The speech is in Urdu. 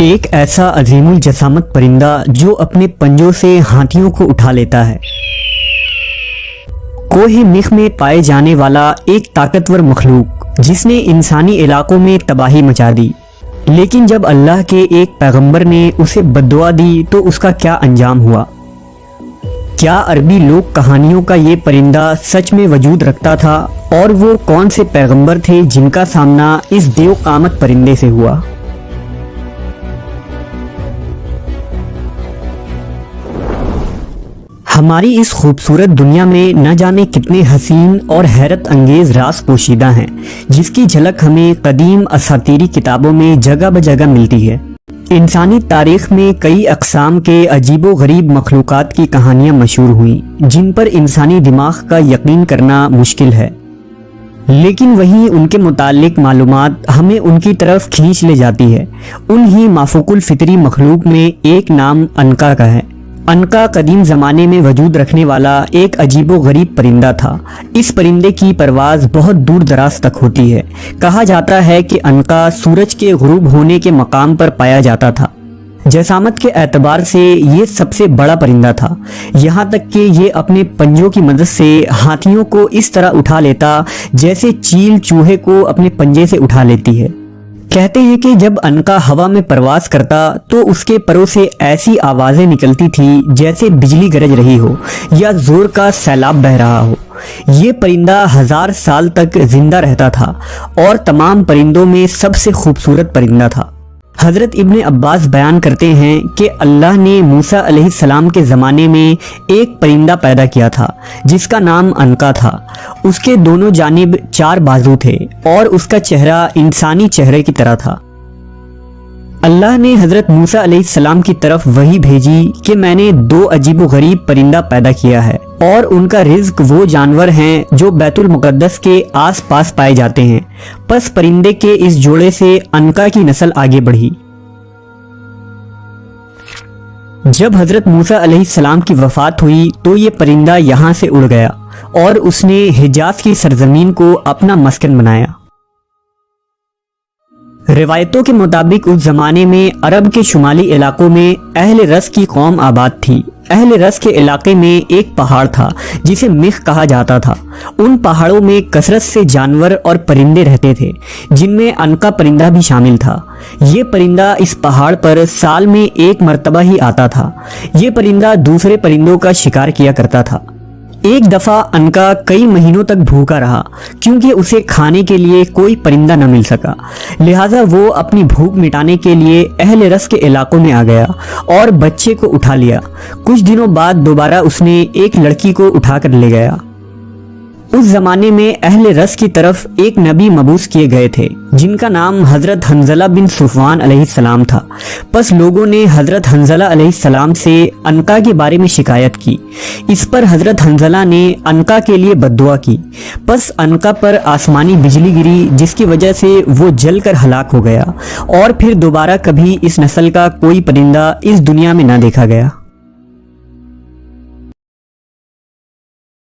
ایک ایسا عظیم الجسامت پرندہ جو اپنے پنجوں سے ہاتھیوں کو اٹھا لیتا ہے۔ کوہ میخ میں پائے جانے والا ایک طاقتور مخلوق جس نے انسانی علاقوں میں تباہی مچا دی، لیکن جب اللہ کے ایک پیغمبر نے اسے بددعا دی تو اس کا کیا انجام ہوا؟ کیا عربی لوک کہانیوں کا یہ پرندہ سچ میں وجود رکھتا تھا؟ اور وہ کون سے پیغمبر تھے جن کا سامنا اس دیو قامت پرندے سے ہوا؟ ہماری اس خوبصورت دنیا میں نہ جانے کتنے حسین اور حیرت انگیز راز پوشیدہ ہیں، جس کی جھلک ہمیں قدیم اساطیری کتابوں میں جگہ بجگہ ملتی ہے۔ انسانی تاریخ میں کئی اقسام کے عجیب و غریب مخلوقات کی کہانیاں مشہور ہوئیں جن پر انسانی دماغ کا یقین کرنا مشکل ہے، لیکن وہیں ان کے متعلق معلومات ہمیں ان کی طرف کھینچ لے جاتی ہے۔ انہی مافوق الفطری مخلوق میں ایک نام عنقا کا ہے۔ عنقا قدیم زمانے میں وجود رکھنے والا ایک عجیب و غریب پرندہ تھا۔ اس پرندے کی پرواز بہت دور دراز تک ہوتی ہے۔ کہا جاتا ہے کہ عنقا سورج کے غروب ہونے کے مقام پر پایا جاتا تھا۔ جسامت کے اعتبار سے یہ سب سے بڑا پرندہ تھا، یہاں تک کہ یہ اپنے پنجوں کی مدد سے ہاتھیوں کو اس طرح اٹھا لیتا جیسے چیل چوہے کو اپنے پنجے سے اٹھا لیتی ہے۔ کہتے ہیں کہ جب عنقا ہوا میں پرواز کرتا تو اس کے پروں سے ایسی آوازیں نکلتی تھی جیسے بجلی گرج رہی ہو یا زور کا سیلاب بہہ رہا ہو۔ یہ پرندہ 1000 سال تک زندہ رہتا تھا اور تمام پرندوں میں سب سے خوبصورت پرندہ تھا۔ حضرت ابن عباس بیان کرتے ہیں کہ اللہ نے موسیٰ علیہ السلام کے زمانے میں ایک پرندہ پیدا کیا تھا جس کا نام عنقا تھا۔ اس کے دونوں جانب 4 بازو تھے اور اس کا چہرہ انسانی چہرے کی طرح تھا۔ اللہ نے حضرت موسیٰ علیہ السلام کی طرف وحی بھیجی کہ میں نے 2 عجیب و غریب پرندہ پیدا کیا ہے اور ان کا رزق وہ جانور ہیں جو بیت المقدس کے آس پاس پائے جاتے ہیں۔ پس پرندے کے اس جوڑے سے عنقا کی نسل آگے بڑھی۔ جب حضرت موسیٰ علیہ السلام کی وفات ہوئی تو یہ پرندہ یہاں سے اڑ گیا اور اس نے حجاز کی سرزمین کو اپنا مسکن بنایا۔ روایتوں کے مطابق اس زمانے میں عرب کے شمالی علاقوں میں اہل رس کی قوم آباد تھی۔ اہل رس کے علاقے میں ایک پہاڑ تھا جسے میخ کہا جاتا تھا۔ ان پہاڑوں میں کثرت سے جانور اور پرندے رہتے تھے جن میں عنقا پرندہ بھی شامل تھا۔ یہ پرندہ اس پہاڑ پر سال میں 1 مرتبہ ہی آتا تھا۔ یہ پرندہ دوسرے پرندوں کا شکار کیا کرتا تھا۔ ایک دفعہ عنقا کئی مہینوں تک بھوکا رہا کیونکہ اسے کھانے کے لیے کوئی پرندہ نہ مل سکا، لہٰذا وہ اپنی بھوک مٹانے کے لیے اہل رس کے علاقوں میں آ گیا اور بچے کو اٹھا لیا۔ کچھ دنوں بعد دوبارہ اس نے ایک لڑکی کو اٹھا کر لے گیا۔ اس زمانے میں اہل رس کی طرف ایک نبی مبعوث کیے گئے تھے جن کا نام حضرت حنظلہ بن صفوان علیہ السلام تھا۔ پس لوگوں نے حضرت حنظلہ علیہ السلام سے عنقا کے بارے میں شکایت کی۔ اس پر حضرت حنظلہ نے عنقا کے لیے بددعا کی۔ پس عنقا پر آسمانی بجلی گری جس کی وجہ سے وہ جل کر ہلاک ہو گیا اور پھر دوبارہ کبھی اس نسل کا کوئی پرندہ اس دنیا میں نہ دیکھا گیا۔